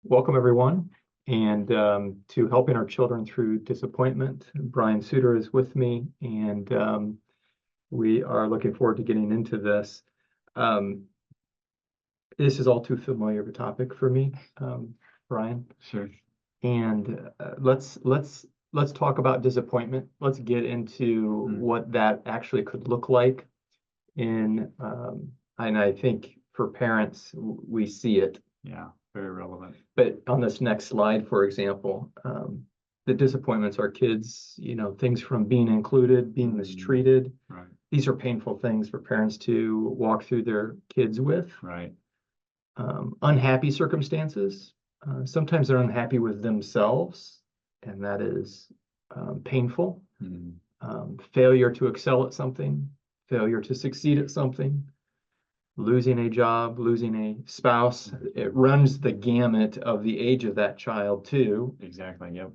Welcome everyone, and to helping our children through disappointment. Brian Suter is with me, and we are looking forward to getting into this. Um, this is all too familiar of a topic for me, Brian. Sure. And let's talk about disappointment. Let's get into what that actually could look like. And I think for parents, we see it. Yeah, very relevant. But on this next slide, for example, the disappointments are kids, things from being included, being mistreated. Right. These are painful things for parents to walk through their kids with. Right. Unhappy circumstances. Sometimes they're unhappy with themselves, and that is painful. Failure to excel at something, failure to succeed at something, losing a job, losing a spouse. It runs the gamut of the age of that child too, Exactly. Yep.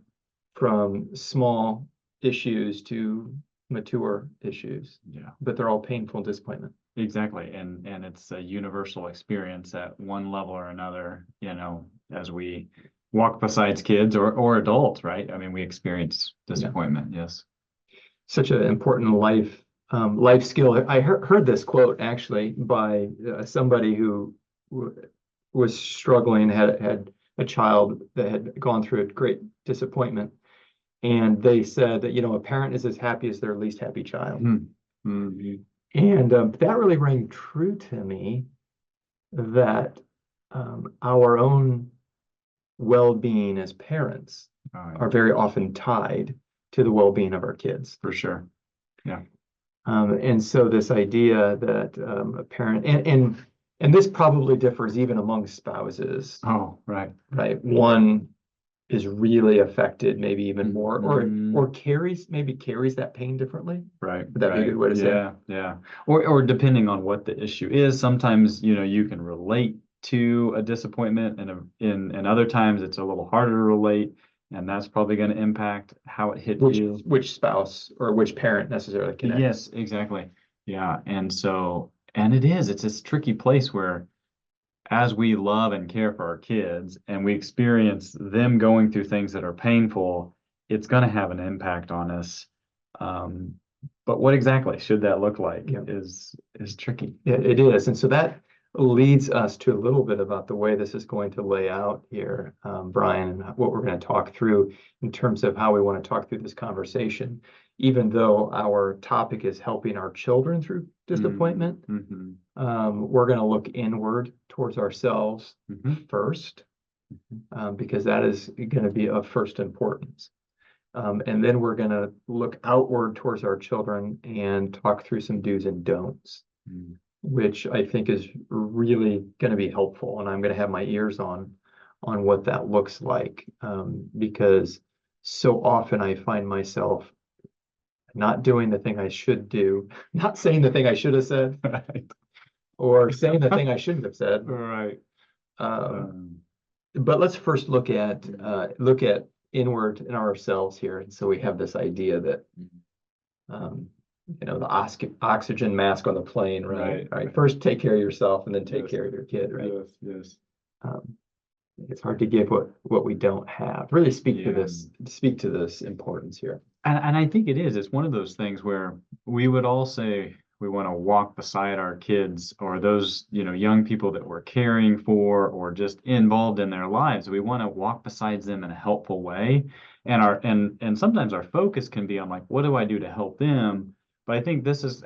from small issues to mature issues. Yeah. But they're all painful disappointment. Exactly. And it's a universal experience at one level or another, as we walk beside kids or adults, right? I mean, we experience disappointment. Yeah. Yes. Such an important life skill. I heard this quote actually by somebody who was struggling, had a child that had gone through a great disappointment, and they said that a parent is as happy as their least happy child. Mm-hmm. And that really rang true to me, that our own well-being as parents are very often tied to the well-being of our kids. For sure. Yeah. And so this idea that a parent, and this probably differs even among spouses. Oh, right. Right. One is really affected, maybe even more, or carries that pain differently. Right. Would that be a good way to say it? Yeah, yeah. Or depending on what the issue is, sometimes you can relate to a disappointment, and in other times it's a little harder to relate, and that's probably going to impact how it hit you. Which spouse or which parent necessarily connects. Yes, exactly. Yeah. And it's this tricky place where, as we love and care for our kids and we experience them going through things that are painful, it's going to have an impact on us. But what exactly should that look like is tricky. Yeah, it is. And so that leads us to a little bit about the way this is going to lay out here, Brian, and what we're going to talk through in terms of how we want to talk through this conversation. Even though our topic is helping our children through disappointment, we're going to look inward towards ourselves first, because that is going to be of first importance. And then we're going to look outward towards our children and talk through some do's and don'ts, which I think is really going to be helpful. And I'm going to have my ears on what that looks like, because so often I find myself not doing the thing I should do, not saying the thing I should have said, Right. or saying the thing I shouldn't have said. Right. But let's first look at inward in ourselves here. And so we have this idea that the oxygen mask on the plane, right? Right. First take care of yourself and then take care of your kid, right? Yes. It's hard to give what we don't have. Really speak to this importance here. And I think it's one of those things where we would all say we want to walk beside our kids, or those, young people that we're caring for or just involved in their lives. We want to walk beside them in a helpful way. And sometimes our focus can be on, like, what do I do to help them? But I think this is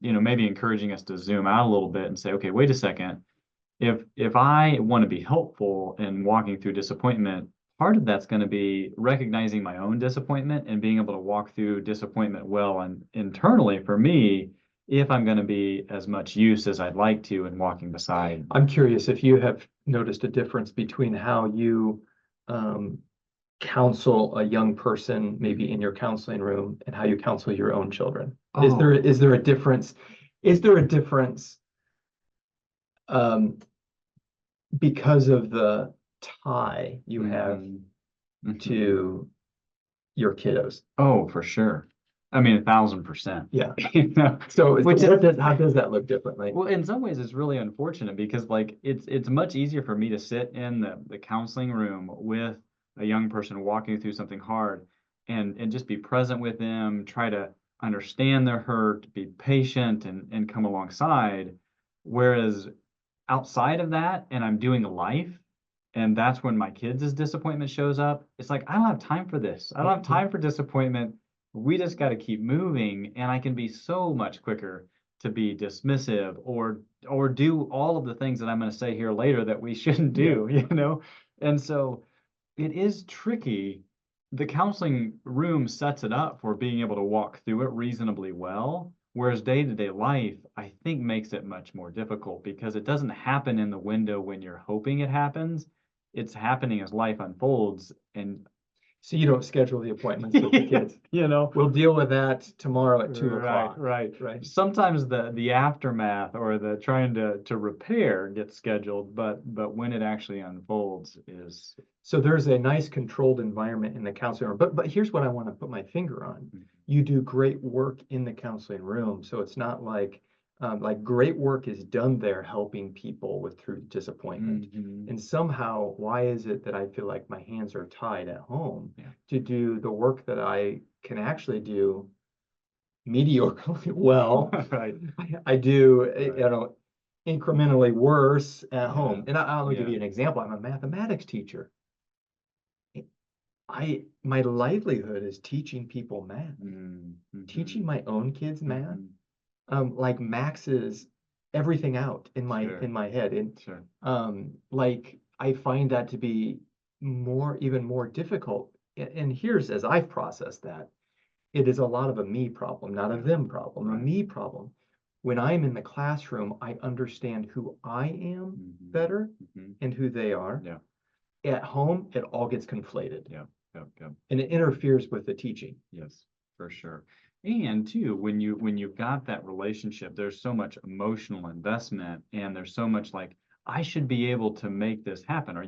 maybe encouraging us to zoom out a little bit and say, okay, wait a second. If I want to be helpful in walking through disappointment, part of that's going to be recognizing my own disappointment and being able to walk through disappointment well and internally for me, if I'm going to be as much use as I'd like to in walking beside. I'm curious if you have noticed a difference between how you counsel a young person, maybe in your counseling room, and how you counsel your own children. Is there a difference? Is there a difference because of the tie you have to your kiddos? Oh, for sure. I mean, 1,000%. Yeah. You know, So which how does that look differently? well, in some ways, it's really unfortunate because like it's much easier for me to sit in the counseling room with a young person walking through something hard and just be present with them, try to understand their hurt, be patient and come alongside. Whereas outside of that, and I'm doing life, and that's when my kids' disappointment shows up. It's like I don't have time for this. I don't have time for disappointment. We just got to keep moving, and I can be so much quicker to be dismissive or do all of the things that I'm going to say here later that we shouldn't do, you know? And so it is tricky. The counseling room sets it up for being able to walk through it reasonably well, whereas day-to-day life, I think, makes it much more difficult because it doesn't happen in the window when you're hoping it happens. It's happening as life unfolds, and So you don't schedule the appointments with the kids. you know, We'll deal with that tomorrow at 2 right, o'clock. right. Sometimes the aftermath or the trying to repair gets scheduled, but when it actually unfolds is So there's a nice controlled environment in the counseling room. But here's what I want to put my finger on. You do great work in the counseling room. So it's not like great work is done there helping people with through disappointment. And somehow, why is it that I feel like my hands are tied at home to do the work that I can actually do mediocrely well? right. I do, you know, incrementally worse at home. And I'll give Yeah. you an example. I'm a mathematics teacher. My livelihood is teaching people math, teaching my own kids math, like maxes everything out in my head. And Sure. like I find that to be even more difficult. And here's as I've processed that, it is a lot of a me problem, not a them problem, a me problem. When I'm in the classroom, I understand who I am better and who they are. Yeah. At home, it all gets conflated. Yeah. And it interferes with the teaching. Yes, for sure. And too, when you've got that relationship, there's so much emotional investment, and there's so much like I should be able to make this happen, or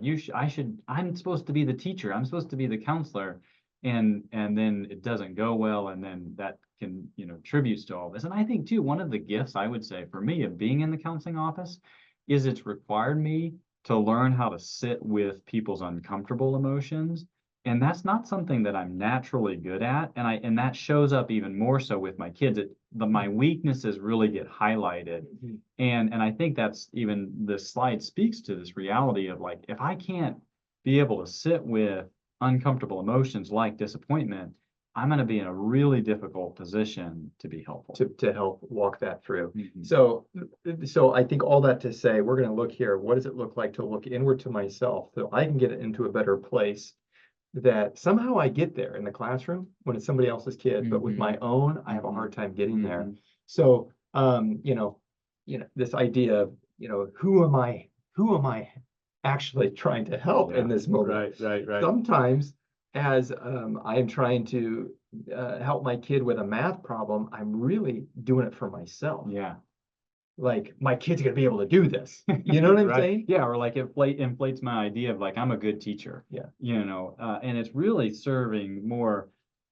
I'm supposed to be the teacher, I'm supposed to be the counselor, and then it doesn't go well, and then that can, tributes to all this. And I think too, one of the gifts I would say for me of being in the counseling office is it's required me to learn how to sit with people's uncomfortable emotions. And that's not something that I'm naturally good at, and that shows up even more so with my kids. My weaknesses really get highlighted, and I think that's even this slide speaks to this reality of like if I can't be able to sit with uncomfortable emotions like disappointment, I'm going to be in a really difficult position to be helpful. To help walk that through. So I think all that to say, we're going to look here. What does it look like to look inward to myself so I can get into a better place? That somehow I get there in the classroom when it's somebody else's kid, but with my own, I have a hard time getting there. So, this idea of, who am I actually trying to help in this moment? Right. Sometimes as I am trying to help my kid with a math problem, I'm really doing it for myself. Yeah. Like my kid's gonna be able to do this. You know what I'm saying? Yeah, or like it inflates my idea of like I'm a good teacher. Yeah. And it's really serving more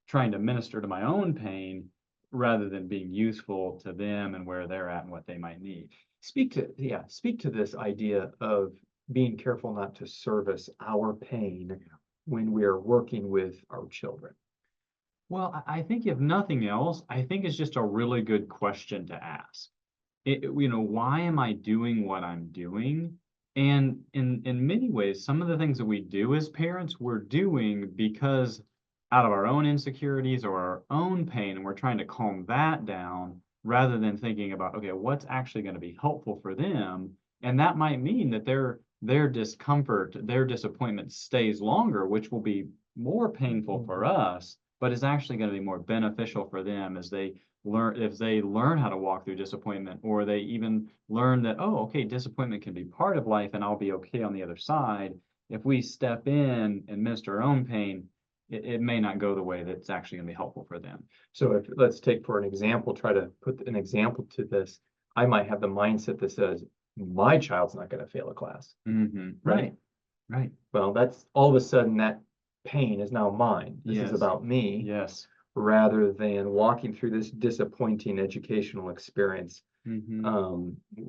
trying to minister to my own pain rather than being useful to them and where they're at and what they might need. Speak to this idea of being careful not to service our pain when we are working with our children. Well, I think if nothing else, I think it's just a really good question to ask. Why am I doing what I'm doing? And in many ways, some of the things that we do as parents, we're doing because out of our own insecurities or our own pain, and we're trying to calm that down rather than thinking about, okay, what's actually going to be helpful for them? And that might mean that their discomfort, their disappointment stays longer, which will be more painful for us, but is actually going to be more beneficial for them as they learn how to walk through disappointment, or they even learn that, oh, okay, disappointment can be part of life and I'll be okay on the other side. If we step in and minister our own pain, it may not go the way that's actually going to be helpful for them. So let's take for an example, try to put an example to this. I might have the mindset that says, my child's not going to fail a class. Right. Right. Well, that's all of a sudden that pain is now mine. This is about me. Yes. rather than walking through this disappointing educational experience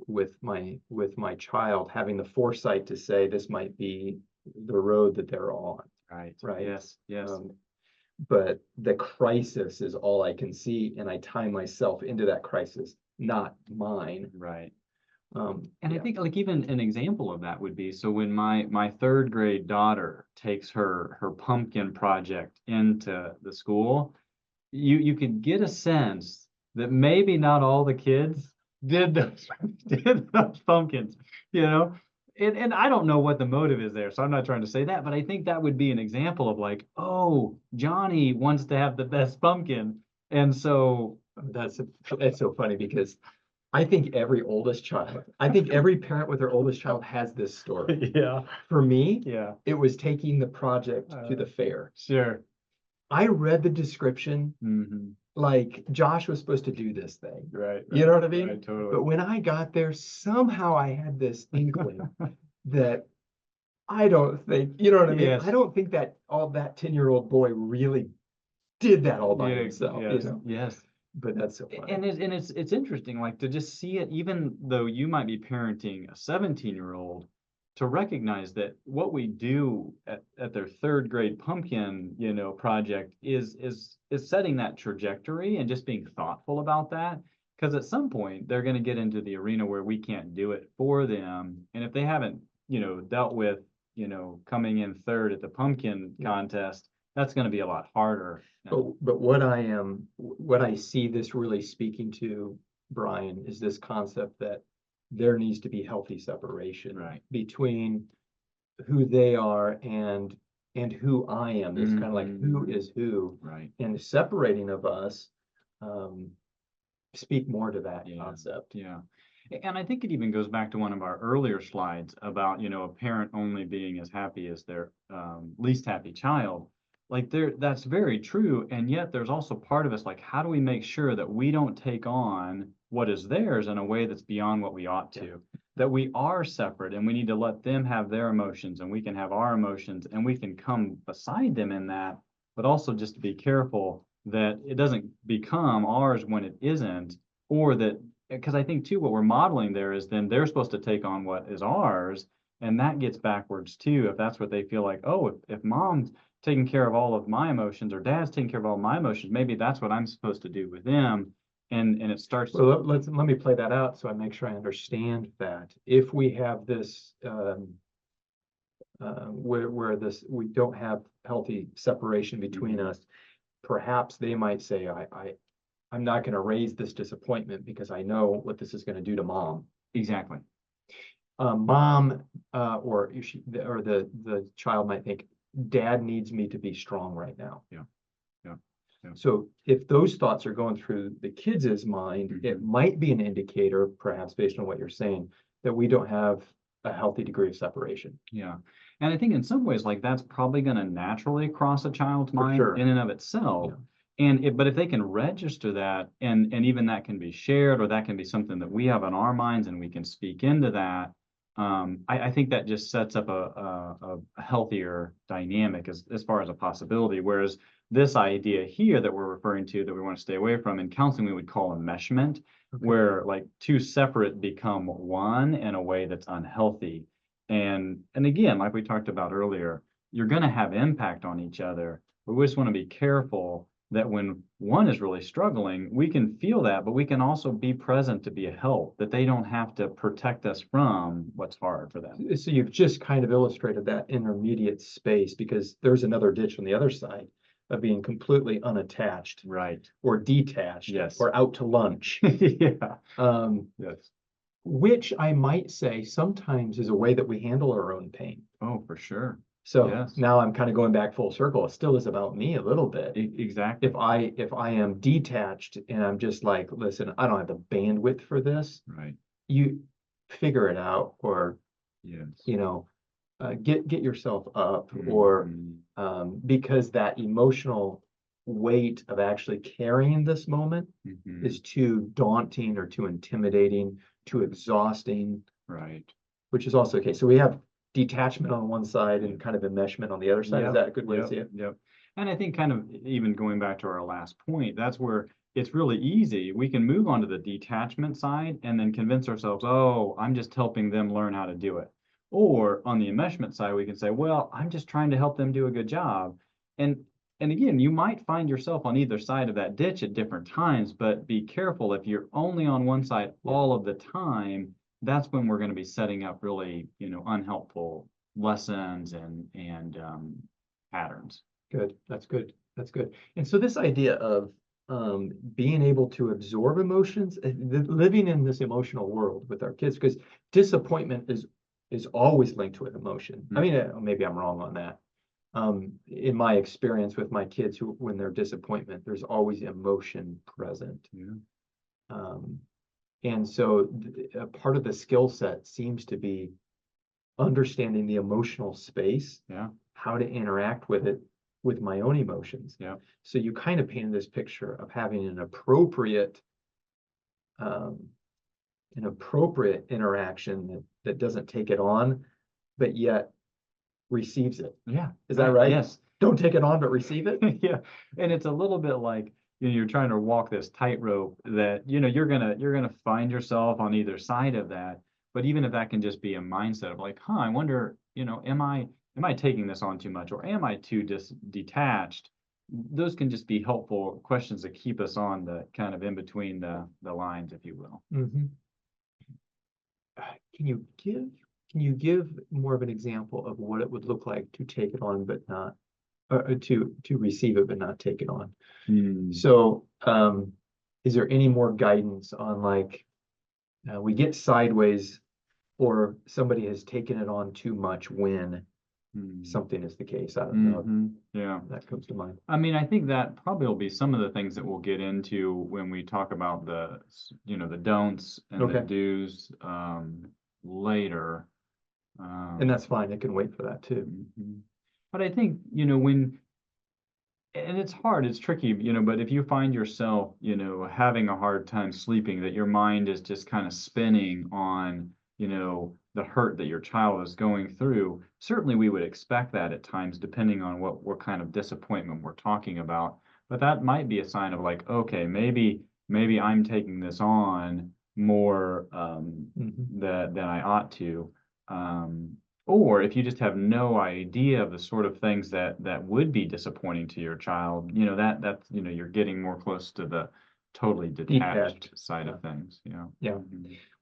with my child, having the foresight to say this might be the road that they're on. Right. Right. Yes. Yes. But the crisis is all I can see, and I tie myself into that crisis, not mine. Right. And I think like even an example of that would be, so when my third grade daughter takes her pumpkin project into the school, you could get a sense that maybe not all the kids did those pumpkins, you know? And I don't know what the motive is there, so I'm not trying to say that, but I think that would be an example of like, oh, Johnny wants to have the best pumpkin. And so that's so funny because I think every parent with their oldest child has this story. yeah, For me, yeah, it was taking the project to the fair. sure. I read the description like Josh was supposed to do this thing. Right. You know what I mean? Right, totally. But when I got there, somehow I had this inkling that I don't think, you know what I mean? Yes. I don't think that all that 10-year-old boy really did that all by Yeah, himself, yes, you know? yes. But that's so funny. And it's interesting, like to just see it, even though you might be parenting a 17-year-old, to recognize that what we do at their third grade pumpkin, project is setting that trajectory and just being thoughtful about that. Because at some point they're going to get into the arena where we can't do it for them. And if they haven't, dealt with, coming in third at the pumpkin contest, that's going to be a lot harder. But what I see this really speaking to, Brian, is this concept that there needs to be healthy separation Right. between who they are and who I am. It's kind of like who is who. Right. And the separating of us speak more to that concept. Yeah. And I think it even goes back to one of our earlier slides about, a parent only being as happy as their least happy child. Like that's very true. And yet there's also part of us, like, how do we make sure that we don't take on what is theirs in a way that's beyond what we ought to? That we are separate and we need to let them have their emotions and we can have our emotions and we can come beside them in that, but also just to be careful that it doesn't become ours when it isn't, or that, because I think too, what we're modeling there is then they're supposed to take on what is ours. And that gets backwards too, if that's what they feel like, oh, if mom's taking care of all of my emotions or dad's taking care of all of my emotions, maybe that's what I'm supposed to do with them. And it starts. Well, let me play that out so I make sure I understand that. If we have this where we don't have healthy separation between us, perhaps they might say, I'm not going to raise this disappointment because I know what this is going to do to mom. Exactly. Mom or the child might think, dad needs me to be strong right now. Yeah. So if those thoughts are going through the kids' mind, it might be an indicator, perhaps based on what you're saying, that we don't have a healthy degree of separation. Yeah. And I think in some ways, like that's probably going to naturally cross a child's mind in and of itself. Yeah. But if they can register that and even that can be shared, or that can be something that we have on our minds and we can speak into that, I think that just sets up a healthier dynamic as far as a possibility. Whereas this idea here that we're referring to that we want to stay away from in counseling, we would call enmeshment, where like two separate become one in a way that's unhealthy. And again, like we talked about earlier, you're going to have impact on each other. But we just want to be careful that when one is really struggling, we can feel that, but we can also be present to be a help, that they don't have to protect us from what's hard for them. So you've just kind of illustrated that intermediate space, because there's another ditch on the other side of being completely unattached, right, or detached, yes, or out to lunch. Yeah. Yes. Which I might say sometimes is a way that we handle our own pain. Oh, for sure. So yes. Now I'm kind of going back full circle. It still is about me a little bit. Exactly. If I am detached and I'm just like, listen, I don't have the bandwidth for this. Right. You figure it out, or yes, get yourself up, or because that emotional weight of actually carrying this moment is too daunting or too intimidating, too exhausting. Right. Which is also okay. So we have detachment on one side and kind of enmeshment on the other side. Is that a good way to see it? Yep. And I think kind of even going back to our last point, that's where it's really easy. We can move on to the detachment side and then convince ourselves, oh, I'm just helping them learn how to do it. Or on the enmeshment side, we can say, well, I'm just trying to help them do a good job. And and again, you might find yourself on either side of that ditch at different times, but be careful if you're only on one side Yeah. all of the time, that's when we're going to be setting up really, unhelpful lessons and patterns. Good. That's good. That's good. And so this idea of being able to absorb emotions, living in this emotional world with our kids, because disappointment is always linked with emotion. I mean, maybe I'm wrong on that. In my experience with my kids, when they're disappointment, there's always emotion present. Yeah. And so a part of the skill set seems to be understanding the emotional space, Yeah. how to interact with it, with my own emotions. Yeah. So you kind of painted this picture of having an appropriate interaction that doesn't take it on, but yet receives it. Yeah. Is that right? Yes. Don't take it on, but receive it. Yeah. And it's a little bit like, you're trying to walk this tightrope that, you're gonna find yourself on either side of that. But even if that can just be a mindset of like, I wonder, am I taking this on too much, or am I too detached? Those can just be helpful questions to keep us on the kind of in between the lines, if you will. Mhm. Can you give more of an example of what it would look like to take it on, but not, to receive it, but not take it on? So, is there any more guidance on like, we get sideways or somebody has taken it on too much when something is the case? I don't know. Yeah. That comes to mind. I mean, I think that probably will be some of the things that we'll get into when we talk about the don'ts and the Okay. do's later. And that's fine. I can wait for that too. But I think, and it's hard, it's tricky, but if you find yourself, having a hard time sleeping, that your mind is just kind of spinning on, the hurt that your child is going through, certainly we would expect that at times, depending on what kind of disappointment we're talking about. But that might be a sign of like, okay, maybe I'm taking this on more than I ought to. Or if you just have no idea of the sort of things that would be disappointing to your child, that's you're getting more close to the totally detached side of things. Yeah.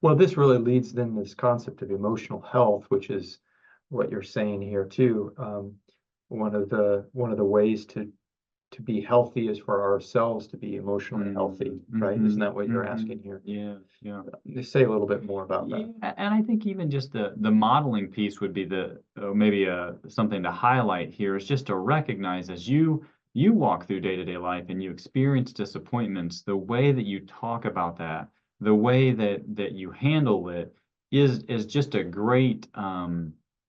Well, this really leads then this concept of emotional health, which is what you're saying here too. One of the ways to be healthy is for ourselves to be emotionally healthy, right? Isn't that what you're asking here? Yeah, yeah. Say a little bit more about that. Yeah, and I think even just the modeling piece would be maybe something to highlight here, is just to recognize as you walk through day-to-day life and you experience disappointments, the way that you talk about that, the way that you handle it is just a great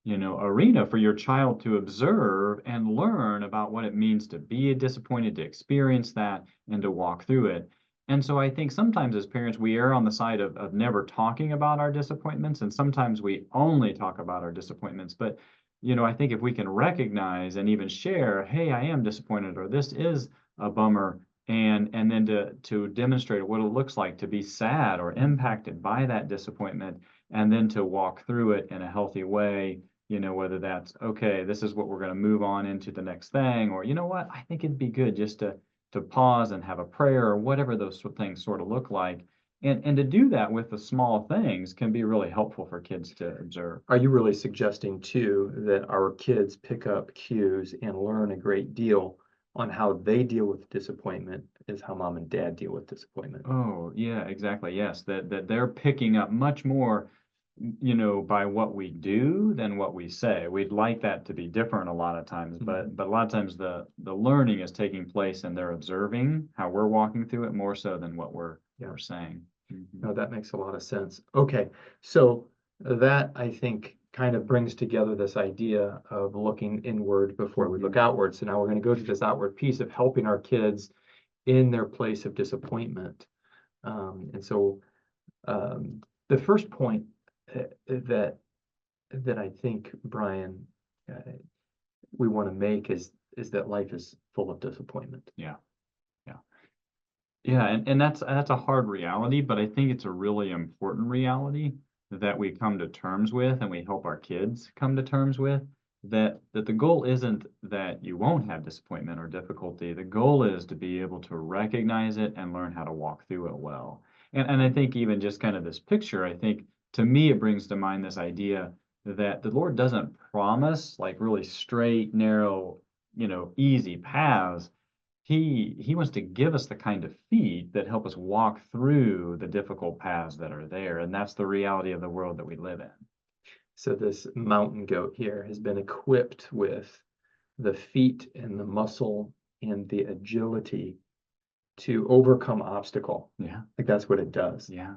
arena for your child to observe and learn about what it means to be disappointed, to experience that, and to walk through it. And so I think sometimes as parents, we err on the side of never talking about our disappointments, and sometimes we only talk about our disappointments. But, I think if we can recognize and even share, hey, I am disappointed, or this is a bummer, and then to demonstrate what it looks like to be sad or impacted by that disappointment, and then to walk through it in a healthy way, whether that's, okay, this is what we're going to move on into the next thing, or, what, I think it'd be good just to pause and have a prayer, or whatever those things sort of look like. And to do that with the small things can be really helpful for kids to observe. Are you really suggesting too that our kids pick up cues and learn a great deal on how they deal with disappointment is how mom and dad deal with disappointment? Oh, yeah, exactly. Yes, that they're picking up much more, by what we do than what we say. We'd like that to be different a lot of times, but a lot of times the learning is taking place and they're observing how we're walking through it more so than what we're saying. No, that makes a lot of sense. Okay, so that I think kind of brings together this idea of looking inward before we look outward. So now we're going to go to this outward piece of helping our kids in their place of disappointment. And so the first point that I think, Brian, we want to make is is that life is full of disappointment. Yeah. Yeah, and that's a hard reality, but I think it's a really important reality that we come to terms with and we help our kids come to terms with that the goal isn't that you won't have disappointment or difficulty. The goal is to be able to recognize it and learn how to walk through it well. And I think even just kind of this picture, I think to me it brings to mind this idea that the Lord doesn't promise like really straight, narrow, easy paths. He wants to give us the kind of feet that help us walk through the difficult paths that are there, and that's the reality of the world that we live in. So this mountain goat here has been equipped with the feet and the muscle and the agility to overcome obstacle. Yeah, Like that's what it does. yeah,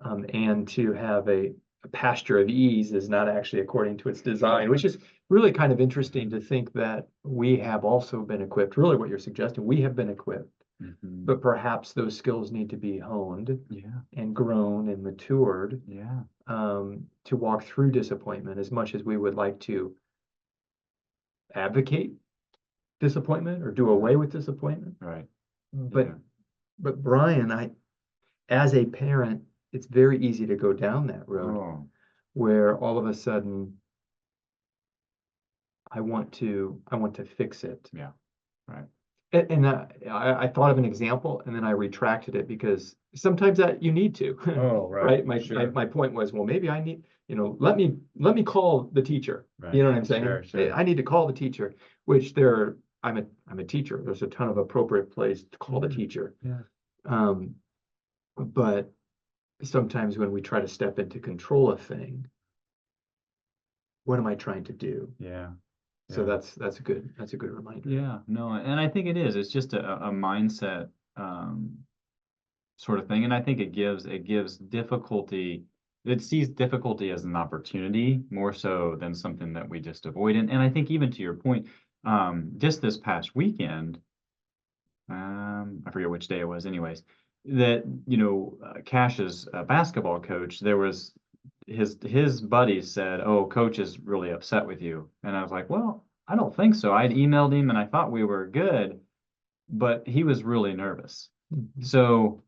And to have a pasture of ease is not actually according to its design, which is really kind of interesting to think that we have also been equipped. Really, what you're suggesting, we have been equipped, but perhaps those skills need to be honed yeah, and grown and matured yeah, to walk through disappointment as much as we would like to advocate disappointment or do away with disappointment. right. But Yeah. but Brian, as a parent, it's very easy to go down that road Oh, where all of a sudden I want to fix it. yeah, right. And I thought of an example and then I retracted it because sometimes that you need to. Oh, Right. My sure. my point was, well, maybe I need, let me call the teacher. Right. You know what I'm saying? Sure, sure. I need to call the teacher, which I'm a teacher. There's a ton of appropriate place to call the teacher. Yeah. But sometimes when we try to step in to control a thing, what am I trying to do? Yeah. So Yeah. that's a good reminder. Yeah, no, and I think it is. It's just a mindset sort of thing, and I think it gives difficulty. It sees difficulty as an opportunity more so than something that we just avoid. And I think even to your point, just this past weekend, I forget which day it was, anyways, that Cash's basketball coach, there was his buddies said, "Oh, coach is really upset with you," and I was like, "Well, I don't think so. I'd emailed him and I thought we were good, but he was really nervous." Mhm. So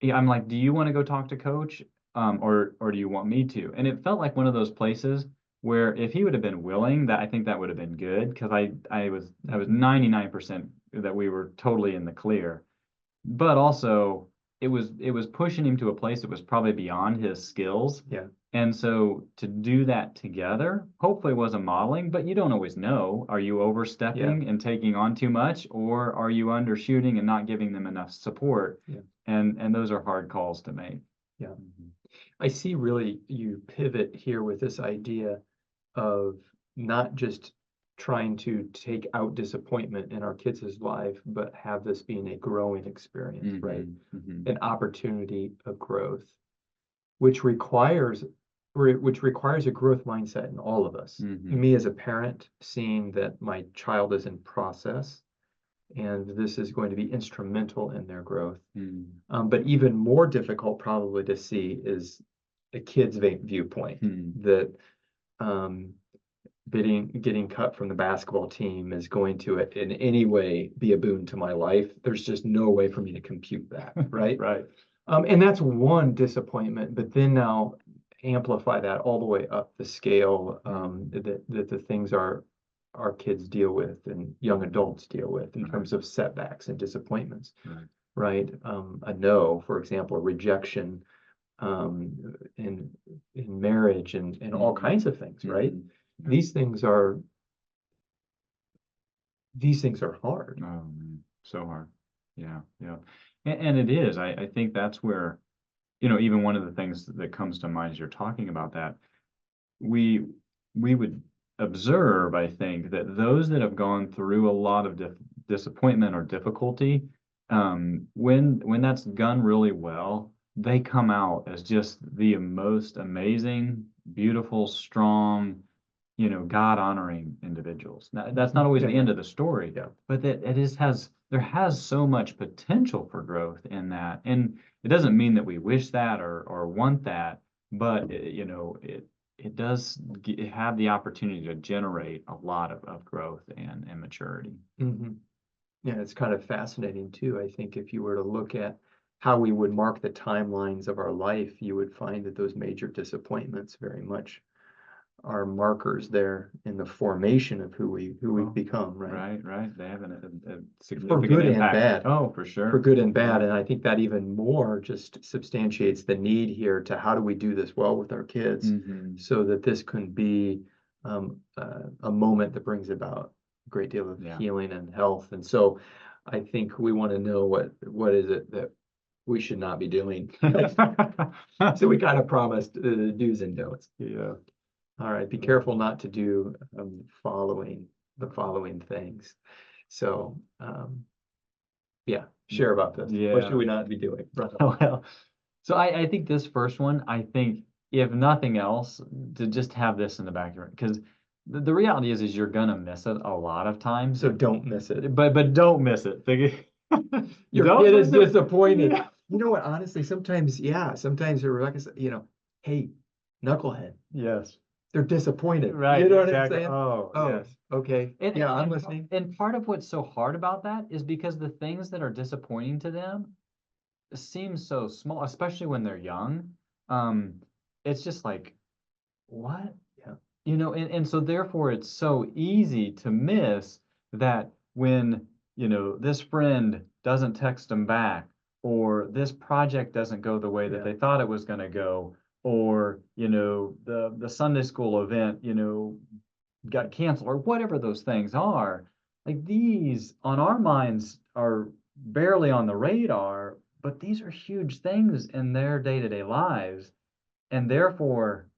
yeah, I'm like, "Do you want to go talk to coach, or do you want me to?" And it felt like one of those places where if he would have been willing, that I think that would have been good because I was 99% that we were totally in the clear, but also it was pushing him to a place that was probably beyond his skills. Yeah. And so to do that together, hopefully was a modeling, but you don't always know. Are you overstepping and taking on too much, or are you undershooting and not giving them enough support? Yeah. And those are hard calls to make. Yeah. I see really you pivot here with this idea of not just trying to take out disappointment in our kids' life, but have this being a growing experience, right? An opportunity of growth, which requires a growth mindset in all of us. Me as a parent, seeing that my child is in process and this is going to be instrumental in their growth. But even more difficult probably to see is a kid's viewpoint that getting cut from the basketball team is going to in any way be a boon to my life. There's just no way for me to compute that, right? Right. And that's one disappointment, but then now amplify that all the way up the scale that the things our kids deal with and young adults deal with in terms of setbacks and disappointments, right? A no, for example, a rejection in marriage and all kinds of things, right? Yeah. These things are hard. Oh man, so hard. Yeah, yeah. And it is. I think that's where, even one of the things that comes to mind as you're talking about that, we would observe, I think, that those that have gone through a lot of disappointment or difficulty, when that's done really well, they come out as just the most amazing, beautiful, strong, God honoring individuals. Now, that's not always the end of the story, but that there has so much potential for growth in that. And it doesn't mean that we wish that or want that, but it does have the opportunity to generate a lot of growth and maturity. Mhm. Yeah, it's kind of fascinating too. I think if you were to look at how we would mark the timelines of our life, you would find that those major disappointments very much are markers there in the formation of who we've Well, become, right? Right. They have a For significant good and impact. bad. Oh, for For sure. good and bad. And I think that even more just substantiates the need here to how do we do this well with our kids Mhm. so that this can be a moment that brings about a great deal of Yeah. healing and health. And so I think we want to know what is it that we should not be doing. So we kind of promised the do's and don'ts. Yeah. All right, be careful not to do the following things. So yeah, share about this. What should Yeah. we not be doing? Well, so I think this first one, I think if nothing else, to just have this in the back of your, because the reality is you're gonna miss it a lot of times, So don't miss it. but don't miss it. Your Don't kid is miss it. disappointed. Yeah. You know what? Honestly, sometimes, yeah, sometimes Rebecca said, hey, knucklehead, Yes. they're disappointed. Right. You know what I'm Exactly. saying? Oh, Oh, yes. okay. Yeah, I'm And listening. and part of what's so hard about that is because the things that are disappointing to them seem so small, especially when they're young. Um, it's just like, what? Yeah. And so therefore it's so easy to miss that when, this friend doesn't text them back, or this project doesn't go the way that Yeah. they thought it was going to go, or, the Sunday school event, got canceled, or whatever those things are. Like, these on our minds are barely on the radar, but these are huge things in their day-to-day lives. And therefore,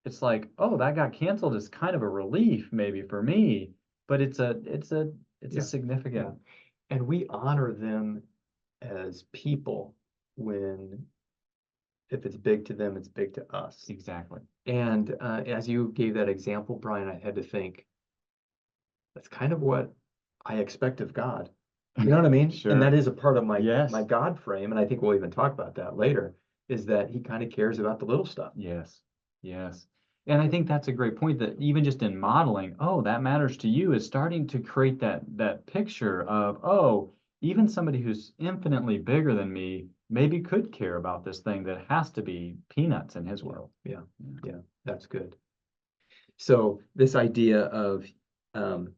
it's like, oh, that got canceled is kind of a relief maybe for me, but it's a Yeah. significant. And we honor them as people when if it's big to them, it's big to us. Exactly. And as you gave that example, Brian, I had to think that's kind of what I expect of God. You know what I mean? Sure. And that is a part of Yes. my God frame, and I think we'll even talk about that later, is that he kind of cares about the little stuff. Yes. Yes. And I think that's a great point, that even just in modeling, oh, that matters to you, is starting to create that picture of, oh, even somebody who's infinitely bigger than me maybe could care about this thing that has to be peanuts in his world. Yeah, that's good. So this idea of um,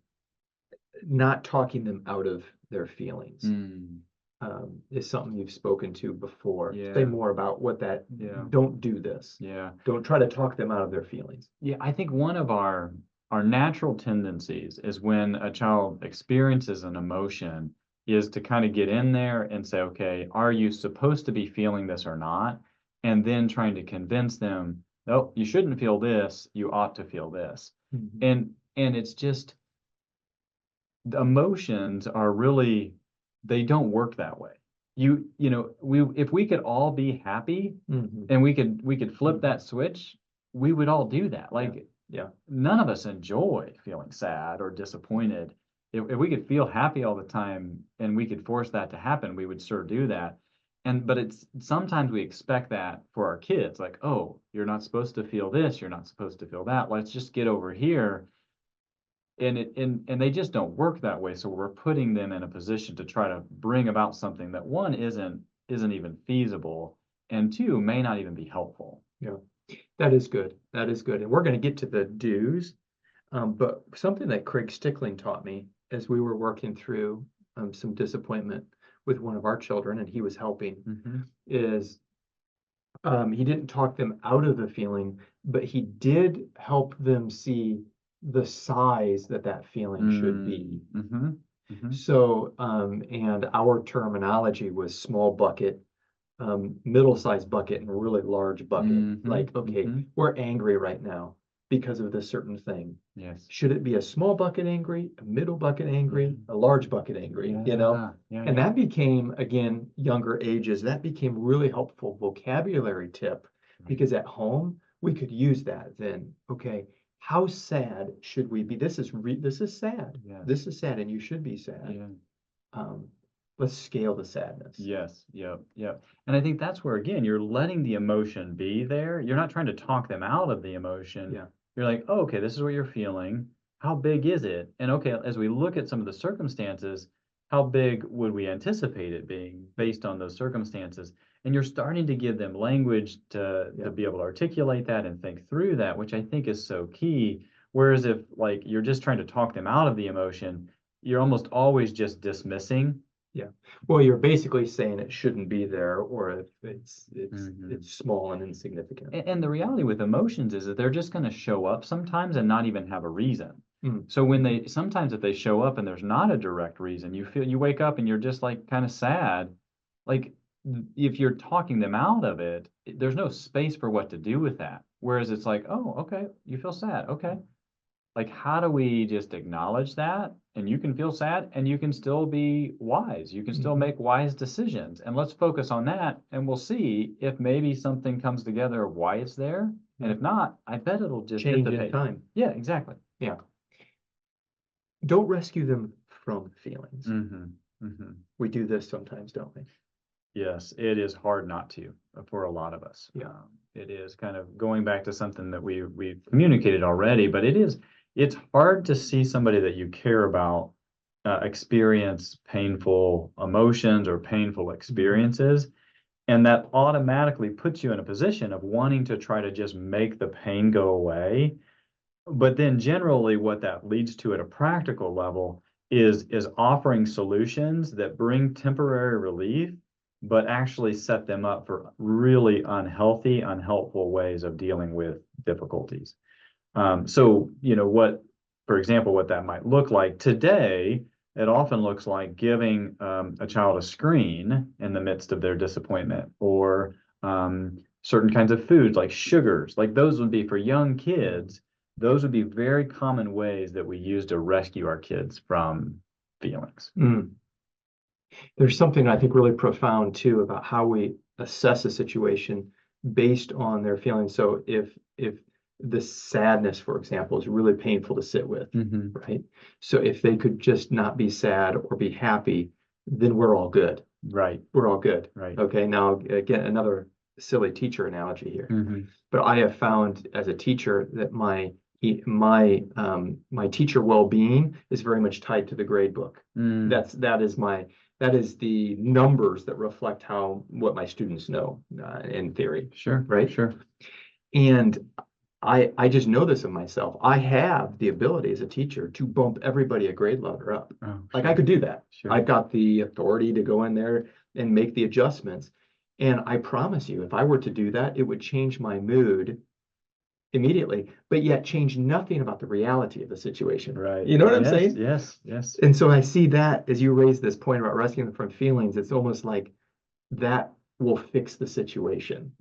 not talking them out of their feelings Mm, is something you've spoken to before. Say yeah. more about what that, Yeah. don't do this. Yeah. Don't try to talk them out of their feelings. Yeah, I think one of our natural tendencies is when a child experiences an emotion is to kind of get in there and say, okay, are you supposed to be feeling this or not? And then trying to convince them, no, you shouldn't feel this, you ought to feel this. Mhm. And it's just, the emotions are really, they don't work that way. If we could all be happy Mhm. and we could flip that switch, we would all do that. Like, Yeah. none of us enjoy feeling sad or disappointed. If we could feel happy all the time and we could force that to happen, we would sure do that. But it's sometimes we expect that for our kids, like, oh, you're not supposed to feel this, you're not supposed to feel that. Let's just get over here. And they just don't work that way. So we're putting them in a position to try to bring about something that, one, isn't even feasible, and two, may not even be helpful. Yeah, that is good. That is good. And we're going to get to the do's. But something that Craig Stickling taught me as we were working through some disappointment with one of our children, and he was helping, is he didn't talk them out of the feeling, but he did help them see the size that feeling should be. So, and our terminology was small bucket, middle-sized bucket, and really large bucket. Like, okay, we're angry right now because of this certain thing. Yes. Should it be a small bucket angry, a middle bucket angry, a large bucket angry, And that became, again, younger ages, that became really helpful vocabulary tip, because at home, we could use that then. Okay, how sad should we be? This is sad. Yes. This is sad, and you should be sad. Yeah. let's scale the sadness. Yes, yep, yep. And I think that's where, again, you're letting the emotion be there. You're not trying to talk them out of the emotion. Yeah. You're like, oh, okay, this is what you're feeling. How big is it? And okay, as we look at some of the circumstances, how big would we anticipate it being based on those circumstances? And you're starting to give them language to Yeah. be able to articulate that and think through that, which I think is so key. Whereas if like you're just trying to talk them out of the emotion, you're almost always just dismissing. Well, you're basically saying it shouldn't be there, or if it's Mhm. it's small and insignificant. And the reality with emotions is that they're just going to show up sometimes and not even have a reason. Mm. So when they sometimes if they show up and there's not a direct reason, you wake up and you're just like kind of sad. Like if you're talking them out of it, there's no space for what to do with that. Whereas it's like, oh, okay, you feel sad. Okay. Like, how do we just acknowledge that? And you can feel sad and you can still be wise. You can still Mhm. make wise decisions. And let's focus on that. And we'll see if maybe something comes together of why it's there. And if not, I bet it'll just Change in dissipate. time. Yeah, exactly. Don't rescue them from feelings. Mm-hmm. Mm-hmm. We do this sometimes, don't we? Yes, it is hard not to for a lot of us. Yeah. It is kind of going back to something that we've communicated already, but it's hard to see somebody that you care about experience painful emotions or painful experiences, and that automatically puts you in a position of wanting to try to just make the pain go away. But then generally what that leads to at a practical level is offering solutions that bring temporary relief, but actually set them up for really unhealthy, unhelpful ways of dealing with difficulties. So, for example, what that might look like today, it often looks like giving a child a screen in the midst of their disappointment, or certain kinds of foods like sugars, like those would be for young kids. Those would be very common ways that we use to rescue our kids from feelings. Mm. There's something I think really profound too about how we assess a situation based on their feelings. So if the sadness, for example, is really painful to sit with, Mm-hmm. right? So if they could just not be sad or be happy, then we're all good. Right, We're all good. right. Okay. Now, again, another silly teacher analogy here. Mm-hmm. But I have found as a teacher that my teacher well-being is very much tied to the grade book. Mm. That is the numbers that reflect what my students know in theory. Sure, Right? sure. And I just know this of myself. I have the ability as a teacher to bump everybody a grade level up. Oh, Like sure, I could do that. sure. I've got the authority to go in there and make the adjustments. And I promise you, if I were to do that, it would change my mood immediately, but yet change nothing about the reality of the situation. Right. You know what I'm Yes, saying? yes, yes. And so I see that as you raise this point about rescuing them from feelings, it's almost like that will fix the situation.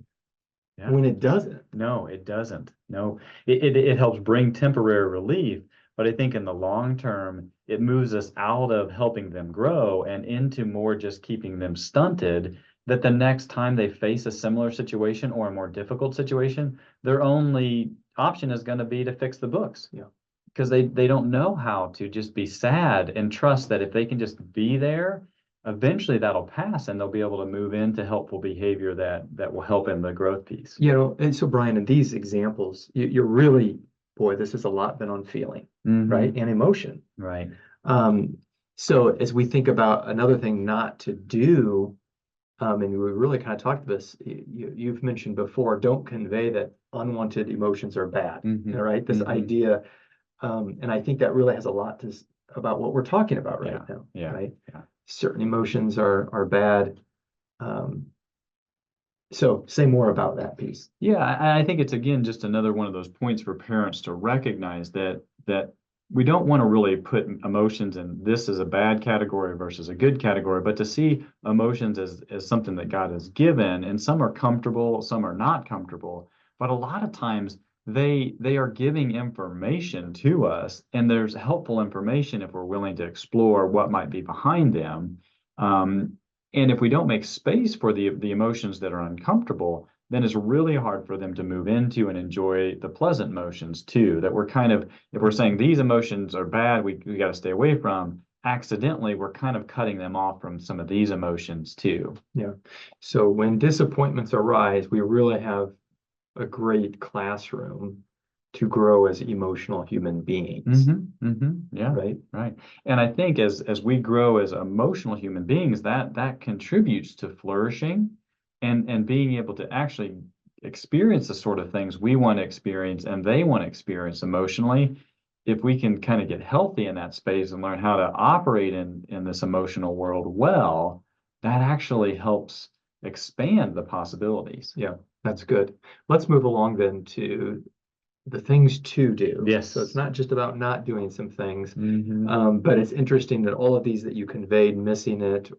Yeah. When it doesn't. No, it doesn't. No, it helps bring temporary relief, but I think in the long term, it moves us out of helping them grow and into more just keeping them stunted, that the next time they face a similar situation or a more difficult situation, their only option is going to be to fix the books. Yeah. Because they don't know how to just be sad and trust that if they can just be there, eventually that'll pass and they'll be able to move into helpful behavior that will help in the growth piece. And so Brian, in these examples, you're really, boy, this is a lot been on feeling, Mhm. right? And emotion. Right. So as we think about another thing not to do, and we really kind of talked this, you've mentioned before, don't convey that unwanted emotions are bad, Mhm. right? This Mhm. idea, and I think that really has a lot about what we're talking about right Yeah, now, yeah, right? yeah. Certain emotions are bad. So say more about that piece. Yeah, I think it's again just another one of those points for parents to recognize that we don't want to really put emotions in this as a bad category versus a good category, but to see emotions as something that God has given, and some are comfortable, some are not comfortable, but a lot of times they are giving information to us, and there's helpful information if we're willing to explore what might be behind them. And if we don't make space for the emotions that are uncomfortable, then it's really hard for them to move into and enjoy the pleasant emotions too. That we're kind of, if we're saying these emotions are bad, we got to stay away from, accidentally we're kind of cutting them off from some of these emotions too. Yeah. So when disappointments arise, we really have a great classroom to grow as emotional human beings, Yeah, right? right. And I think as we grow as emotional human beings, that contributes to flourishing and being able to actually experience the sort of things we want to experience and they want to experience emotionally. If we can kind of get healthy in that space and learn how to operate in this emotional world well, that actually helps expand the possibilities. Yeah, that's good. Let's move along then to the things to do. Yes. So it's not just about not doing some things, Mhm. but it's interesting that all of these that you conveyed, missing it,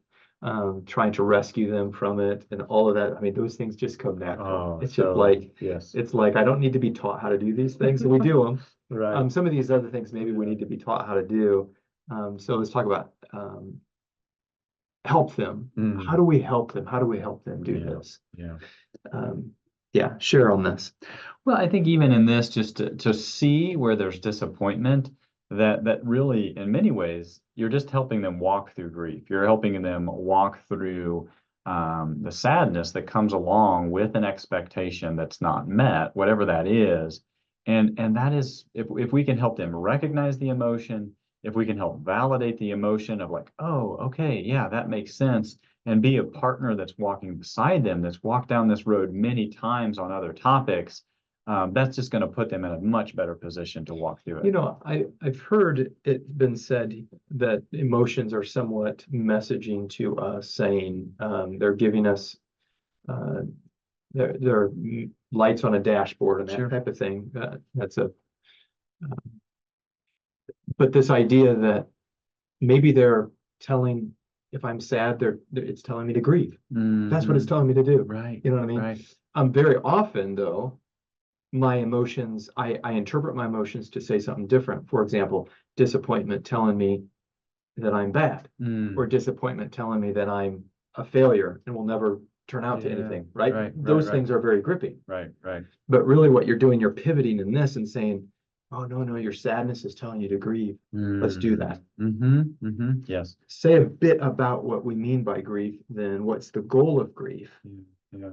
trying to rescue them from it, and all of that. I mean, those things just come natural. Oh, It's just so like yes. it's like I don't need to be taught how to do these things, and we do them. Right. Some of these other things maybe we Yeah. need to be taught how to do. So let's talk about help them. How Mm. do we help them? How do we help them do Yeah. this? Yeah. Um, yeah, share on this. Well, I think even in this, just to see where there's disappointment, that really, in many ways, you're just helping them walk through grief. You're helping them walk through the sadness that comes along with an expectation that's not met, whatever that is. And that is, if we can help them recognize the emotion, if we can help validate the emotion of like, oh, okay, yeah, that makes sense, and be a partner that's walking beside them, that's walked down this road many times on other topics, that's just going to put them in a much better position to walk through You it. know, I've heard it been said that emotions are somewhat messaging to us, saying they're giving us uh, their lights on a dashboard and that Sure. type of thing. That's a but this idea that maybe they're telling if I'm sad, it's telling me to grieve. That's what it's Mhm. telling me to do. Right, You know what I mean? right. Very often though, my emotions, I interpret my emotions to say something different. For example, disappointment telling me that I'm bad, or Mm. disappointment telling me that I'm a failure and will never turn out to Yeah, anything, right? right, right, Those right, things are very gripping. right, right. But really, what you're doing, you're pivoting in this and saying, oh, no, no, your sadness is telling you to grieve. Let's do that. Yes. Say a bit about what we mean by grief, then what's the goal of grief? Yeah, yeah.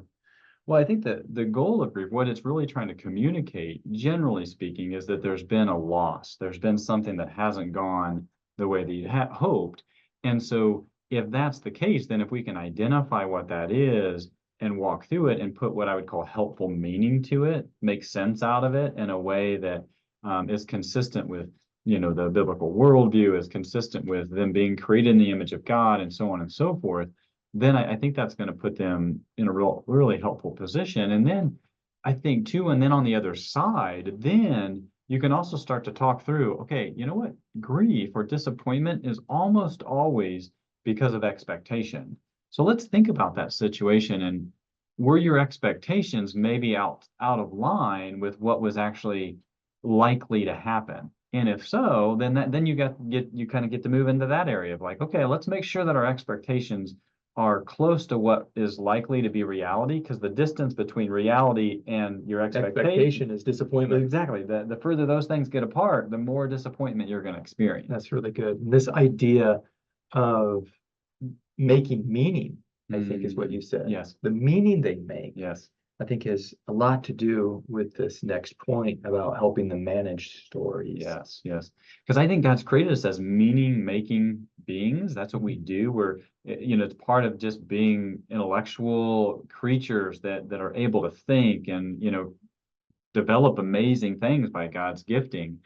Well, I think that the goal of grief, what it's really trying to communicate, generally speaking, is that there's been a loss. There's been something that hasn't gone the way that you hoped. And so, if that's the case, then if we can identify what that is and walk through it and put what I would call helpful meaning to it, make sense out of it in a way that is consistent with, the biblical worldview, is consistent with them being created in the image of God, and so on and so forth, then I think that's going to put them in a really helpful position. And then I think too, and then on the other side, then you can also start to talk through, okay, you know what? Grief or disappointment is almost always because of expectation. So let's think about that situation, and were your expectations maybe out of line with what was actually likely to happen? And if so, then you kind of get to move into that area of like, okay, let's make sure that our expectations are close to what is likely to be reality, because the distance between reality and your expectation, Is disappointment. exactly, the further those things get apart, the more disappointment you're going to experience. That's really good. This idea of making meaning, I think, is what you said. Yes. The meaning they make, Yes. I think, has a lot to do with this next point about helping them manage stories. Yes, yes. Because I think God's created us as meaning-making beings. That's what we do. It's part of just being intellectual creatures that are able to think and, develop amazing things by God's gifting,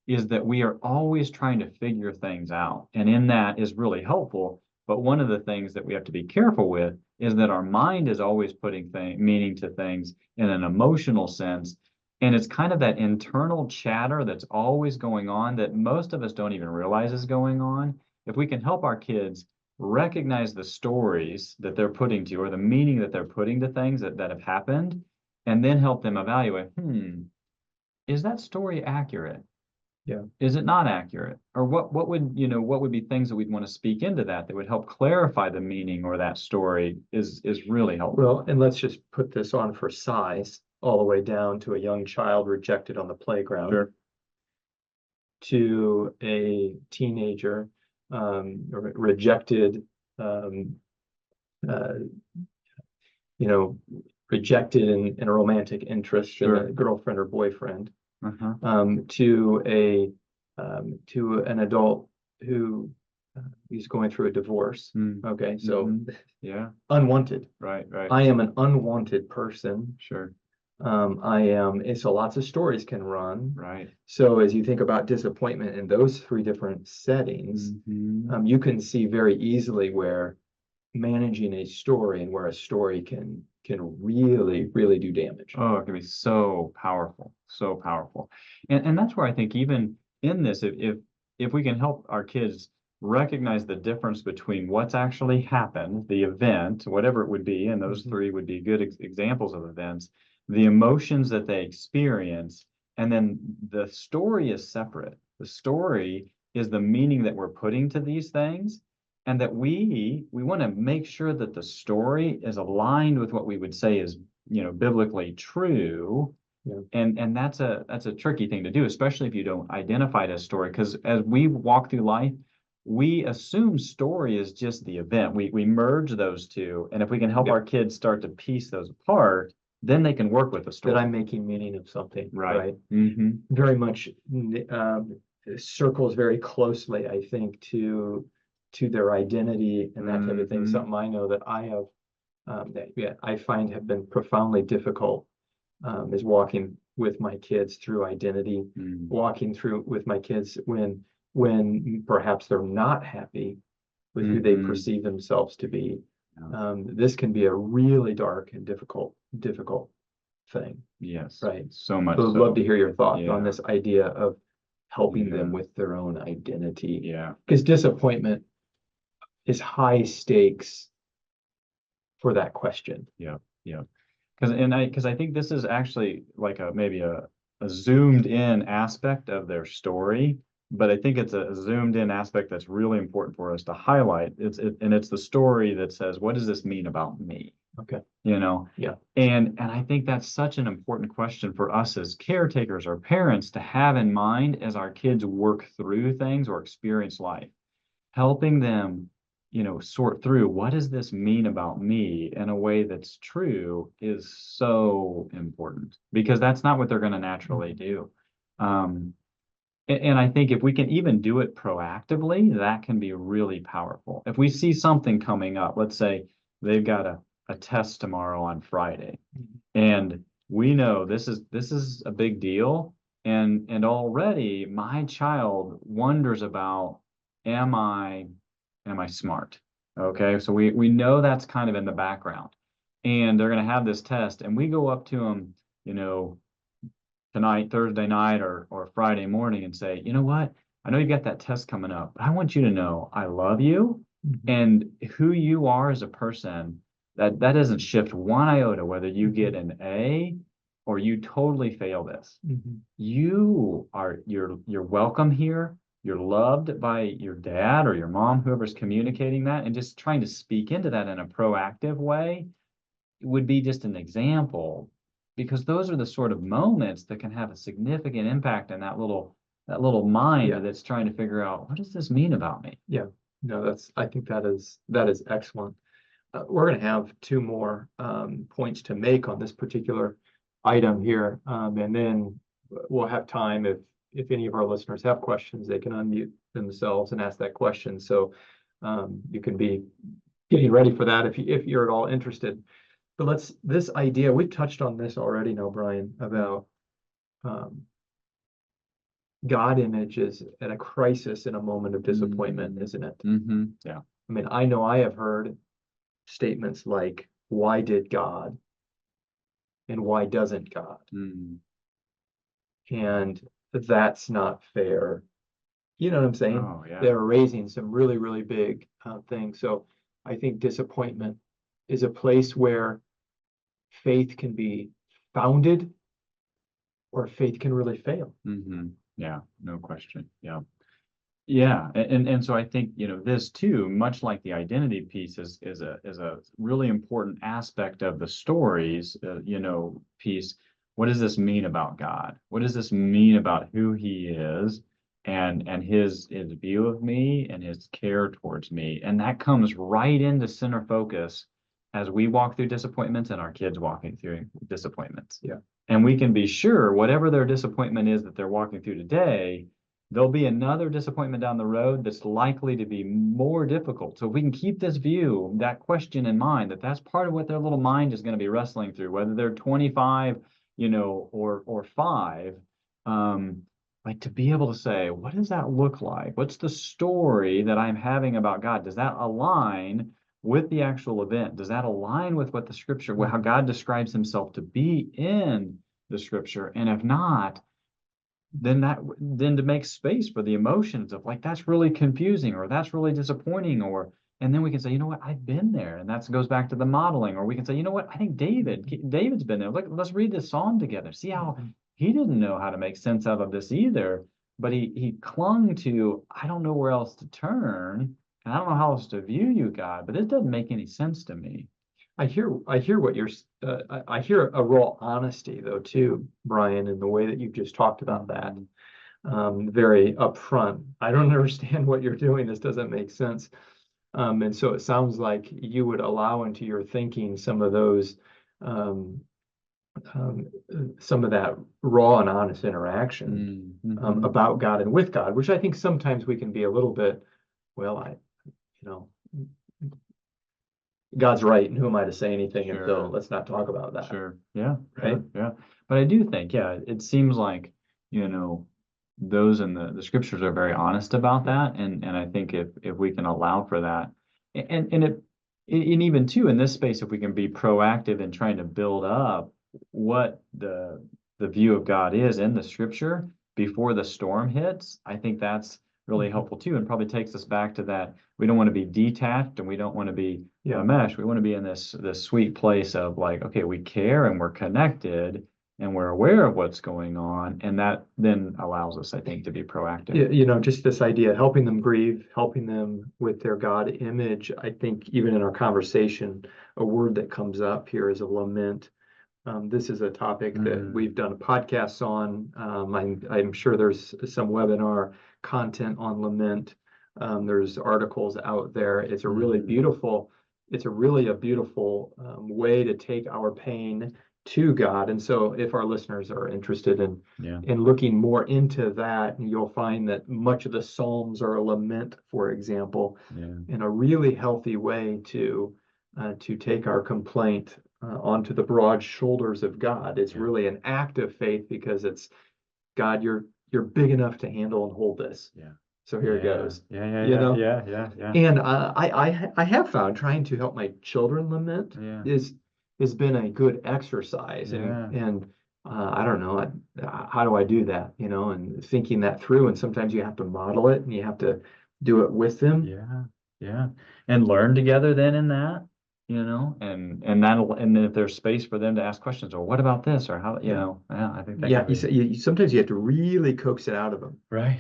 is that we are always trying to figure things out. And in that is really helpful. But one of the things that we have to be careful with is that our mind is always putting meaning to things in an emotional sense. And it's kind of that internal chatter that's always going on that most of us don't even realize is going on. If we can help our kids recognize the stories that they're putting to, or the meaning that they're putting to things that have happened, and then help them evaluate, is that story accurate? Yeah. Is it not accurate? Or what would be things that we'd want to speak into that would help clarify the meaning, or that story is really helpful. Well, and let's just put this on for size, all the way down to a young child rejected on the playground, Sure. to a teenager or rejected, uh, you know, rejected in a romantic interest in Sure. a girlfriend or boyfriend, Uh-huh. to an adult who is going through a divorce. Mm. Okay, so Yeah, unwanted. right, right. I am an unwanted person. Sure. So lots of stories can run. Right. So as you think about disappointment in those three different settings, you can see very easily where managing a story and where a story can really, really do damage. Oh, it can be so powerful, so powerful. And that's where I think even in this, if we can help our kids recognize the difference between what's actually happened, the event, whatever it would be, and those three would be good examples of events, the emotions that they experience, and then the story is separate. The story is the meaning that we're putting to these things, and that we want to make sure that the story is aligned with what we would say is biblically true. Yeah. And that's a tricky thing to do, especially if you don't identify it as story. Because as we walk through life, we assume story is just the event. We merge those two, and if we can help Yeah. our kids start to piece those apart, then they can work with the story. That I'm making meaning of something, right? Mm-hmm. Very much circles very closely, I think, to their identity and that type of thing. Something I know that I have that I find have been profoundly difficult is walking with my kids through identity, walking through with my kids when perhaps they're not happy with who they perceive themselves to be. This can be a really dark and difficult thing. Yes. Right. So much So I'd love to hear your thoughts on Yeah. this idea of helping them Yeah. with their own identity. Yeah. Because disappointment is high stakes for that question. Yeah. Yeah. Because I think this is actually like maybe a zoomed in aspect of their story, but I think it's a zoomed in aspect that's really important for us to highlight. It's the story that says, what does this mean about me? Okay. Yeah. And I think that's such an important question for us as caretakers or parents to have in mind as our kids work through things or experience life, helping them sort through what does this mean about me in a way that's true is so important, because that's not what they're going to naturally do. And I think if we can even do it proactively, that can be really powerful. If we see something coming up, let's say they've got a test tomorrow on Friday, and we know this is a big deal, and already my child wonders about, am I smart? Okay, so we know that's kind of in the background, and they're going to have this test, and we go up to them, tonight, Thursday night or Friday morning, and say, you know what? I know you got that test coming up, but I want you to know I love you, and who you are as a person. That doesn't shift one iota whether you get an A or you totally fail this. You're welcome here. You're loved by your dad or your mom, whoever's communicating that, and just trying to speak into that in a proactive way would be just an example, because those are the sort of moments that can have a significant impact in that little mind that's trying to figure out, what does this mean about me? Yeah, no, I think that is excellent. We're going to have two more points to make on this particular item here, and then we'll have time if any of our listeners have questions, they can unmute themselves and ask that question. So you can be getting ready for that if you're at all interested. But this idea, we've touched on this already now, Brian, about God image is at a crisis in a moment of disappointment, isn't it? Yeah. I mean, I know I have heard statements like, why did God? And why doesn't God? And that's not fair. You know what I'm saying? Oh, yeah. They're raising some really, really big things. So I think disappointment is a place where faith can be founded or faith can really fail. Yeah, no question. Yeah. Yeah, and so I think this too, much like the identity piece, is a really important aspect of the stories, piece. What does this mean about God? What does this mean about who He is? and his view of me and his care towards me. And that comes right into center focus as we walk through disappointments and our kids walking through disappointments. Yeah. And we can be sure whatever their disappointment is that they're walking through today, there'll be another disappointment down the road that's likely to be more difficult. So if we can keep this view, that question in mind, that that's part of what their little mind is going to be wrestling through, whether they're 25, or 5, like to be able to say, what does that look like? What's the story that I'm having about God? Does that align with the actual event? Does that align with what the scripture, how God describes himself to be in the scripture? And if not, then to make space for the emotions of like, that's really confusing, or that's really disappointing, and then we can say, you know what, I've been there. And that goes back to the modeling. Or we can say, you know what, I think David's been there. Let's read this psalm together. See how he didn't know how to make sense out of this either, but he clung to, I don't know where else to turn, and I don't know how else to view you, God, but it doesn't make any sense to me. I hear what you're, I hear a raw honesty though too, Brian, in the way that you've just talked about that. Very upfront. I don't understand what you're doing. This doesn't make sense. And so it sounds like you would allow into your thinking some of those, some of that raw and honest interaction about God and with God, which I think sometimes we can be a little bit, well, God's right, and who am I to say anything? And so let's not talk about that. Sure. Yeah. Right. Yeah. But I do think, it seems like, those in the scriptures are very honest about that. And I think if we can allow for that, and even too, in this space, if we can be proactive in trying to build up what the view of God is in the scripture before the storm hits, I think that's really helpful too, and probably takes us back to that. We don't want to be detached, and we don't want to be a mesh. We want to be in this sweet place of like, okay, we care and we're connected and we're aware of what's going on, and that then allows us, I think, to be proactive. Just this idea, helping them grieve, helping them with their God image. I think even in our conversation, a word that comes up here is a lament. This is a topic that we've done a podcast on. I'm sure there's some webinar content on lament. There's articles out there. It's a really beautiful way to take our pain to God. And so if our listeners are interested in looking more into that, you'll find that much of the Psalms are a lament, for example, in a really healthy way to take our complaint onto the broad shoulders of God. It's really an act of faith, because it's, God, you're big enough to handle and hold this. So here it goes. And I have found trying to help my children lament has been a good exercise. And I don't know, how do I do that? And thinking that through. And sometimes you have to model it, and you have to do it with them. And learn together then in that. And if there's space for them to ask questions, or what about this, or how, I think that sometimes you have to really coax it out of them. Right.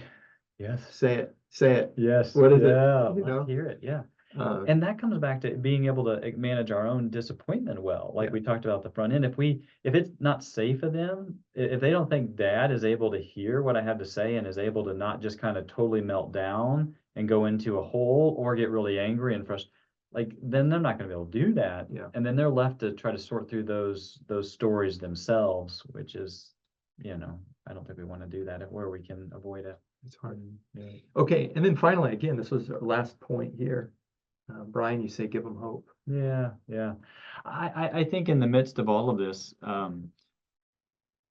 Yes. Say it. Yes. What is it? Let's hear it. Yeah. And that comes back to being able to manage our own disappointment well, like we talked about the front end. If it's not safe of them, if they don't think Dad is able to hear what I have to say and is able to not just kind of totally melt down and go into a hole or get really angry and frustrated, then they're not going to be able to do that. And then they're left to try to sort through those stories themselves, which is, I don't think we want to do that where we can avoid it. It's hard. Okay. And then finally, again, this was our last point here. Brian, you say give them hope. Yeah. I think in the midst of all of this,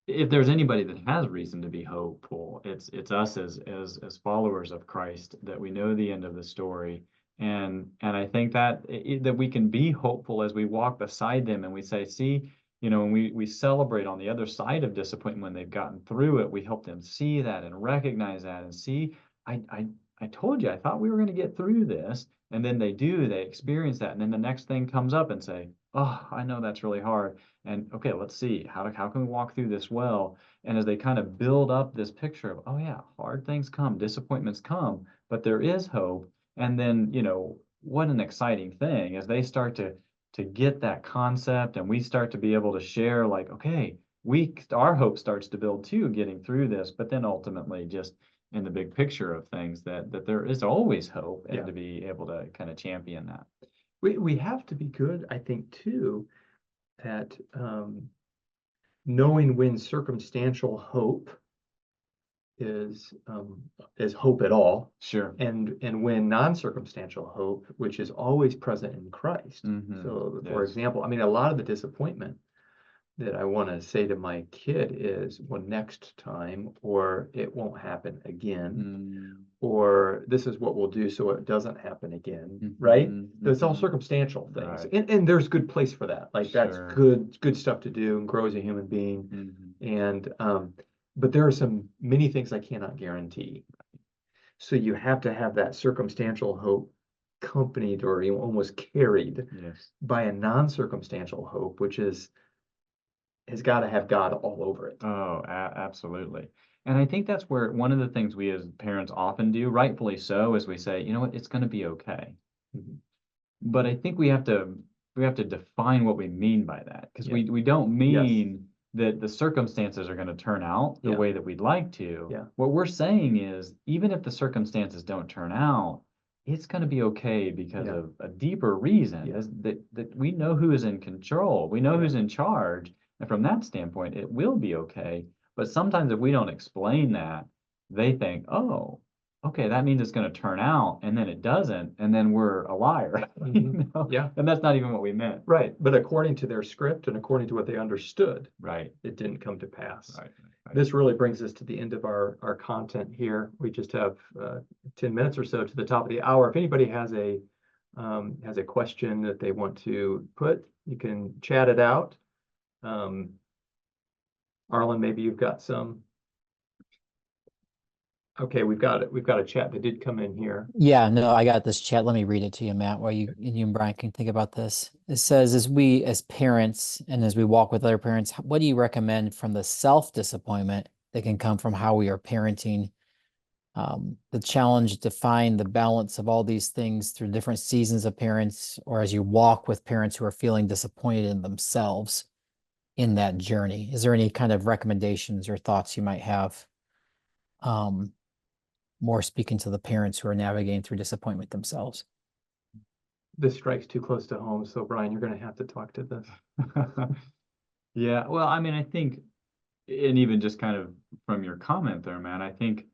if there's anybody that has reason to be hopeful, it's us as followers of Christ, that we know the end of the story. And I think that we can be hopeful as we walk beside them and we say, see, when we celebrate on the other side of disappointment, when they've gotten through it, we help them see that and recognize that and see, I told you, I thought we were going to get through this. And then they experience that. And then the next thing comes up and say, oh, I know that's really hard. And okay, let's see, how can we walk through this well? And as they kind of build up this picture of, oh yeah, hard things come, disappointments come, but there is hope. And then, what an exciting thing as they start to get that concept, and we start to be able to share, like, okay, our hope starts to build too, getting through this, but then ultimately just in the big picture of things, that there is always hope, and Yeah. to be able to kind of champion that. We have to be good, I think, too, at knowing when circumstantial hope is hope at all, Sure. and when non-circumstantial hope, which is always present in Christ. Mhm. So, for Yes. example, I mean, a lot of the disappointment that I want to say to my kid is, well, next time, or it won't happen again, or this is what we'll do so it doesn't happen again, right? Mhm, It's all mhm. circumstantial things, Right. and there's good place for that. Like that's Sure. good stuff to do and grow as a human being. Mhm. And but there are many things I cannot guarantee. So you have to have that circumstantial hope accompanied or almost carried Yes. by a non-circumstantial hope, which has got to have God all over it. Oh, absolutely. And I think that's where one of the things we as parents often do, rightfully so, is we say, you know what, it's going to be okay. Mhm. But I think we have to define what we mean by that, because Yeah. we don't Yes. mean that the circumstances are going to turn out the Yeah. way that we'd like to. Yeah. What we're saying is, even if the circumstances don't turn out, it's going to be okay because Yeah. of a deeper reason, Yeah. is that we know who is in control, we know Yeah. who's in charge, and from that standpoint, it will be okay. But sometimes if we don't explain that, they think, oh, okay, that means it's going to turn out, and then it doesn't, and then we're a liar. Mhm. Yeah. And that's not even what we meant. Right. But according to their script and according to what they understood, Right. it didn't come to pass. Right. This really brings us to the end of our content here. We just have 10 minutes or so to the top of the hour. If anybody has a question that they want to put, you can chat it out. Arlen, maybe you've got some. Okay, we've got a chat that did come in here. Yeah, no, I got this chat. Let me read it to you, Matt, while you and Brian can think about this. It says, as we as parents and as we walk with other parents, what do you recommend from the self-disappointment that can come from how we are parenting? The challenge to find the balance of all these things through different seasons of parents, or as you walk with parents who are feeling disappointed in themselves in that journey. Is there any kind of recommendations or thoughts you might have? More speaking to the parents who are navigating through disappointment themselves. This strikes too close to home, so Brian, you're going to have to talk to this. Yeah, well, I mean, I think, and even just kind of from your comment there, Matt, I think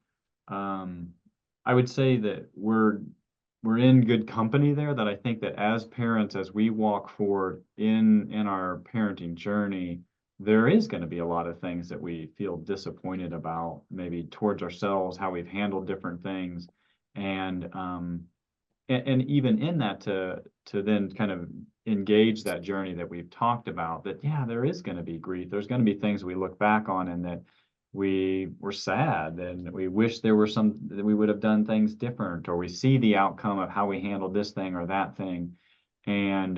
I would say that we're in good company there, that I think that as parents, as we walk forward in our parenting journey, there is going to be a lot of things that we feel disappointed about, maybe towards ourselves, how we've handled different things. And even in that, to then kind of engage that journey that we've talked about, that yeah, there is going to be grief, there's going to be things we look back on and that we were sad and we wish there were some that we would have done things different, or we see the outcome of how we handled this thing or that thing. And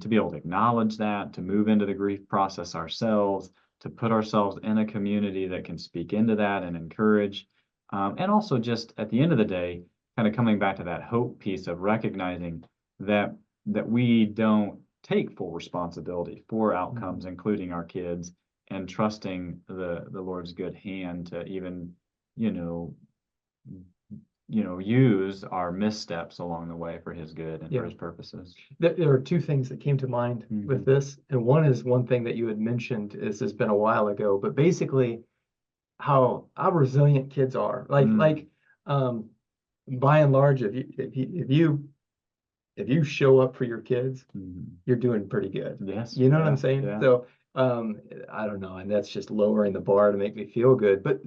to be able to acknowledge that, to move into the grief process ourselves, to put ourselves in a community that can speak into that and encourage, and also just at the end of the day, kind of coming back to that hope piece of recognizing that we don't take full responsibility for outcomes, including our kids, and trusting the Lord's good hand to even, use our missteps along the way for his good and for his purposes. There are two things that came to mind with this, and one is one thing that you had mentioned is it's been a while ago, but basically how resilient kids are. Like by and large, if you show up for your kids, you're doing pretty good. Yes. You know what I'm saying? Yeah. So I don't know, and that's just lowering the bar to make me feel good. But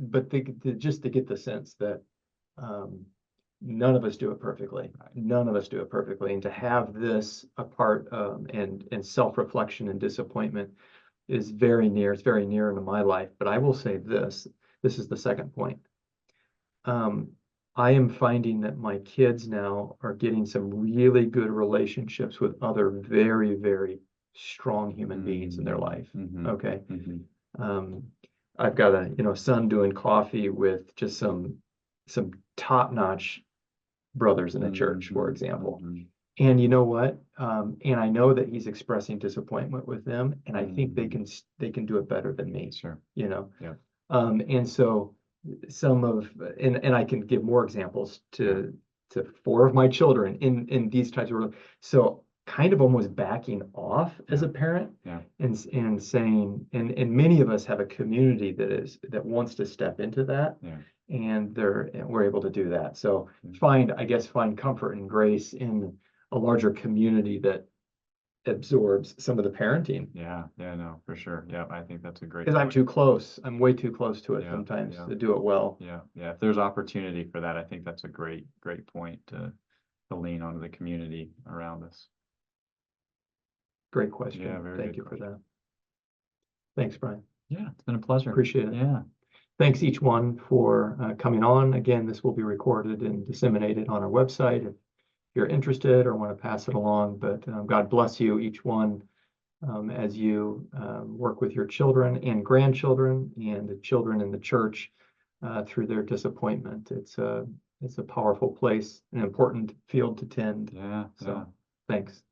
just to get the sense that none of us do it perfectly. None of us do it perfectly, and to have this a part and self-reflection and disappointment is very near. It's very near into my life. But I will say this. This is the second point. I am finding that my kids now are getting some really good relationships with other very, very strong human beings in their life. Okay. I've got a son doing coffee with just some top-notch brothers in the church, for example. And you know what? And I know that he's expressing disappointment with them, and I think they can do it better than me. Sure. Yeah. Yeah. And so some of, and I can give more examples to 4 of my children in these types of, so kind of almost backing off as a parent. Yeah. And saying, and many of us have a community that wants to step into that. Yeah. And we're able to do that. So Mm. find comfort and grace in a larger community that absorbs some of the parenting. Yeah, no, for sure. Yeah, I think that's a great Because I'm point. too close. I'm way too close to it Yeah, sometimes yeah. to do it well. Yeah, if there's opportunity for that, I think that's a great point to lean onto the community around us. Great question. Yeah, very Thank good you for question. that. Thanks, Brian. Yeah, it's been a pleasure. Appreciate it. Yeah, Thanks each one for coming on. Again, this will be recorded and disseminated on our website if you're interested or want to pass it along. But God bless you, each one, as you work with your children and grandchildren and the children in the church through their disappointment. It's a powerful place, an important field to tend. yeah. So thanks.